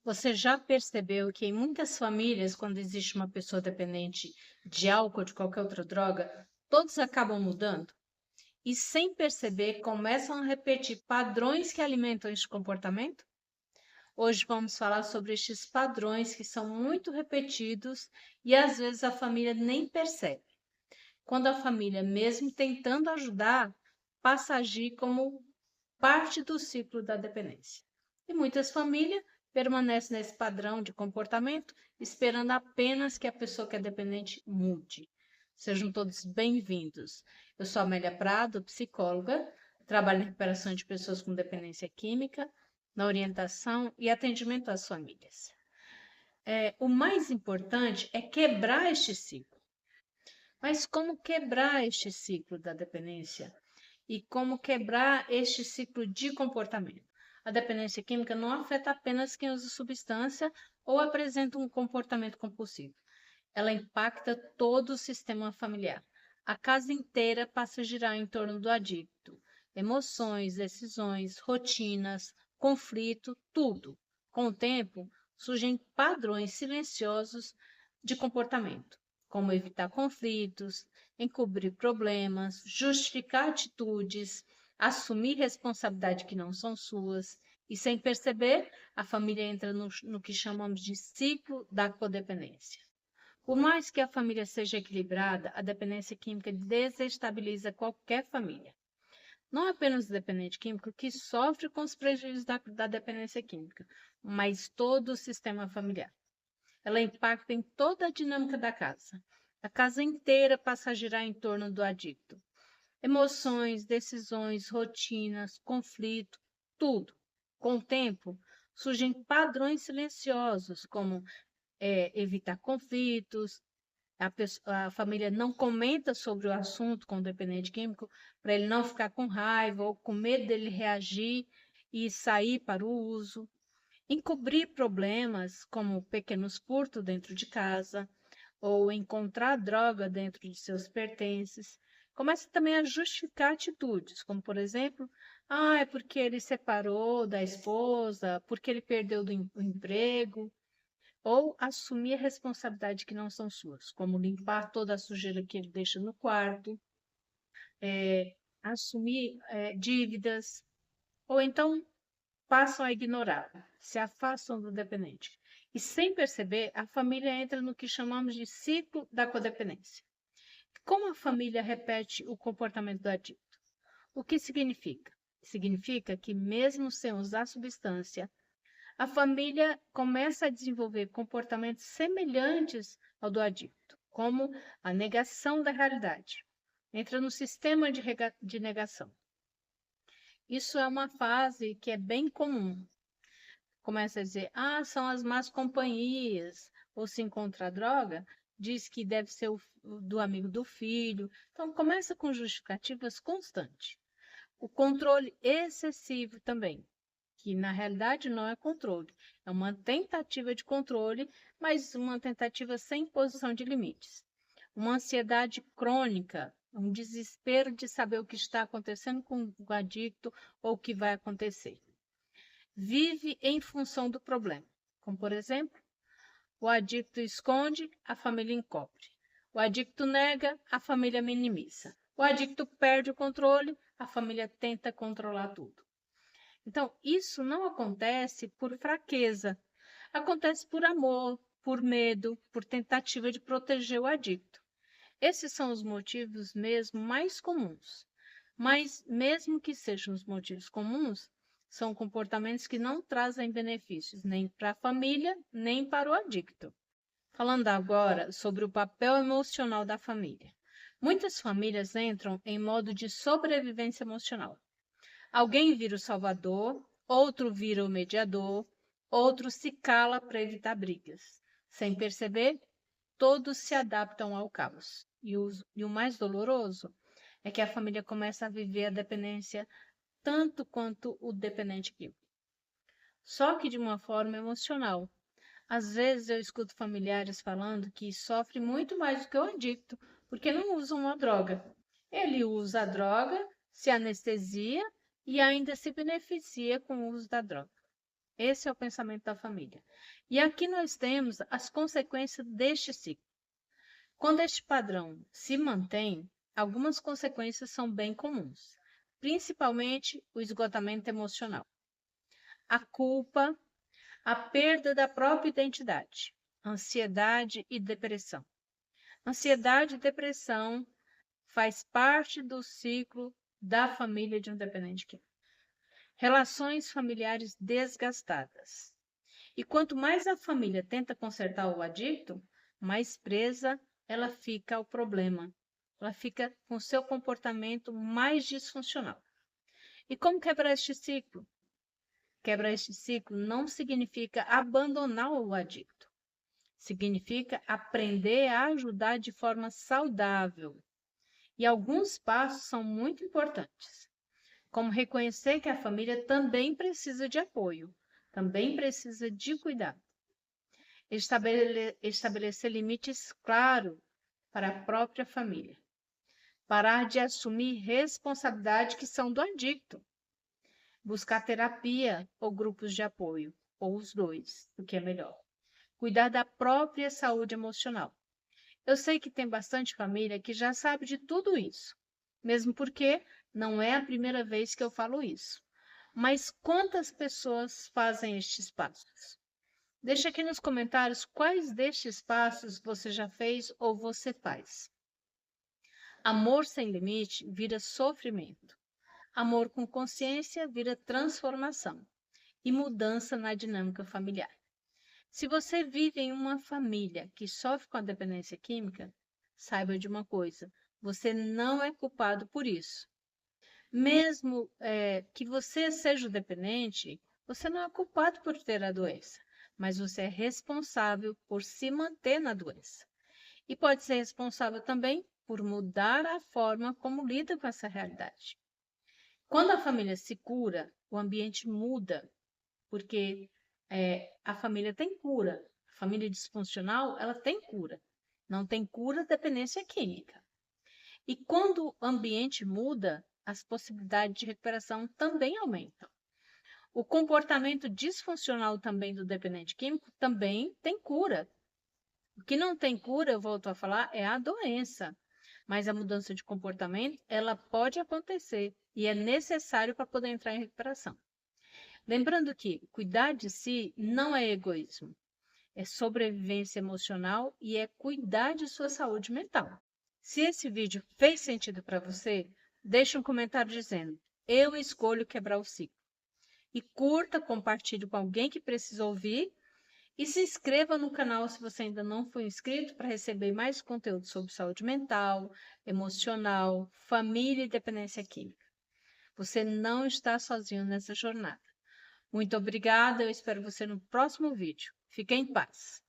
Você já percebeu que em muitas famílias, quando existe uma pessoa dependente de álcool ou de qualquer outra droga, todos acabam mudando? E sem perceber, começam a repetir padrões que alimentam este comportamento? Hoje vamos falar sobre estes padrões que são muito repetidos e às vezes a família nem percebe. Quando a família, mesmo tentando ajudar, passa a agir como parte do ciclo da dependência. E muitas famílias permanecem nesse padrão de comportamento, esperando apenas que a pessoa que é dependente mude. Sejam todos bem-vindos. Eu sou Amélia Prado, psicóloga, trabalho na recuperação de pessoas com dependência química, na orientação e atendimento às famílias. O mais importante é quebrar este ciclo. Mas como quebrar este ciclo da dependência? E como quebrar este ciclo de comportamento? A dependência química não afeta apenas quem usa substância ou apresenta um comportamento compulsivo. Ela impacta todo o sistema familiar. A casa inteira passa a girar em torno do adicto. Emoções, decisões, rotinas, conflito, tudo. Com o tempo, surgem padrões silenciosos de comportamento, como evitar conflitos, encobrir problemas, justificar atitudes, assumir responsabilidade que não são suas, e sem perceber, a família entra no que chamamos de ciclo da codependência. Por mais que a família seja equilibrada, a dependência química desestabiliza qualquer família. Não é apenas o dependente químico que sofre com os prejuízos da dependência química, mas todo o sistema familiar. Ela impacta em toda a dinâmica da casa. A casa inteira passa a girar em torno do adicto. Emoções, decisões, rotinas, conflito, tudo. Com o tempo, surgem padrões silenciosos, como evitar conflitos, a família não comenta sobre o assunto com o dependente químico para ele não ficar com raiva ou com medo dele reagir e sair para o uso. Encobrir problemas, como pequenos furtos dentro de casa, ou encontrar droga dentro de seus pertences. Começa também a justificar atitudes, como, por exemplo, é porque ele separou da esposa, porque ele perdeu o emprego, ou assumir a responsabilidade que não são suas, como limpar toda a sujeira que ele deixa no quarto, assumir dívidas, ou então passam a ignorar, se afastam do dependente. E sem perceber, a família entra no que chamamos de ciclo da codependência. Como a família repete o comportamento do adicto? O que significa? Significa que, mesmo sem usar substância, a família começa a desenvolver comportamentos semelhantes ao do adicto, como a negação da realidade. Entra no sistema de negação. Isso é uma fase que é bem comum. Começa a dizer, são as más companhias, ou se encontra droga, diz que deve ser do amigo do filho. Então, começa com justificativas constantes. O controle excessivo também, que na realidade não é controle, é uma tentativa de controle, mas uma tentativa sem imposição de limites. Uma ansiedade crônica, um desespero de saber o que está acontecendo com o adicto ou o que vai acontecer. Vive em função do problema, como por exemplo, o adicto esconde, a família encobre. O adicto nega, a família minimiza. O adicto perde o controle, a família tenta controlar tudo. Então, isso não acontece por fraqueza, acontece por amor, por medo, por tentativa de proteger o adicto. Esses são os motivos mesmo mais comuns. Mas, mesmo que sejam os motivos comuns, são comportamentos que não trazem benefícios nem para a família, nem para o adicto. Falando agora sobre o papel emocional da família. Muitas famílias entram em modo de sobrevivência emocional. Alguém vira o salvador, outro vira o mediador, outro se cala para evitar brigas. Sem perceber, todos se adaptam ao caos. E o mais doloroso é que a família começa a viver a dependência tanto quanto o dependente químico. Só que de uma forma emocional. Às vezes eu escuto familiares falando que sofre muito mais do que o adicto, porque não usam uma droga. Ele usa a droga, se anestesia e ainda se beneficia com o uso da droga. Esse é o pensamento da família. E aqui nós temos as consequências deste ciclo. Quando este padrão se mantém, algumas consequências são bem comuns, principalmente o esgotamento emocional, a culpa, a perda da própria identidade, ansiedade e depressão. Ansiedade e depressão faz parte do ciclo da família de um dependente químico. Relações familiares desgastadas. E quanto mais a família tenta consertar o adicto, mais presa ela fica ao problema. Ela fica com seu comportamento mais disfuncional. E como quebrar este ciclo? Quebrar este ciclo não significa abandonar o adicto. Significa aprender a ajudar de forma saudável. E alguns passos são muito importantes, como reconhecer que a família também precisa de apoio, também precisa de cuidado. Estabelecer limites claros para a própria família. Parar de assumir responsabilidades que são do adicto. Buscar terapia ou grupos de apoio, ou os dois, o que é melhor. Cuidar da própria saúde emocional. Eu sei que tem bastante família que já sabe de tudo isso, mesmo porque não é a primeira vez que eu falo isso. Mas quantas pessoas fazem estes passos? Deixa aqui nos comentários quais destes passos você já fez ou você faz. Amor sem limite vira sofrimento. Amor com consciência vira transformação e mudança na dinâmica familiar. Se você vive em uma família que sofre com a dependência química, saiba de uma coisa: você não é culpado por isso. Mesmo que você seja o dependente, você não é culpado por ter a doença, mas você é responsável por se manter na doença. E pode ser responsável também por mudar a forma como lida com essa realidade. Quando a família se cura, o ambiente muda, porque a família tem cura. A família disfuncional, ela tem cura. Não tem cura dependência química. E quando o ambiente muda, as possibilidades de recuperação também aumentam. O comportamento disfuncional também do dependente químico também tem cura. O que não tem cura, eu volto a falar, é a doença. Mas a mudança de comportamento, ela pode acontecer e é necessário para poder entrar em recuperação. Lembrando que cuidar de si não é egoísmo, é sobrevivência emocional e é cuidar de sua saúde mental. Se esse vídeo fez sentido para você, deixe um comentário dizendo: eu escolho quebrar o ciclo. E curta, compartilhe com alguém que precisa ouvir. E se inscreva no canal se você ainda não foi inscrito para receber mais conteúdo sobre saúde mental, emocional, família e dependência química. Você não está sozinho nessa jornada. Muito obrigada, eu espero você no próximo vídeo. Fique em paz.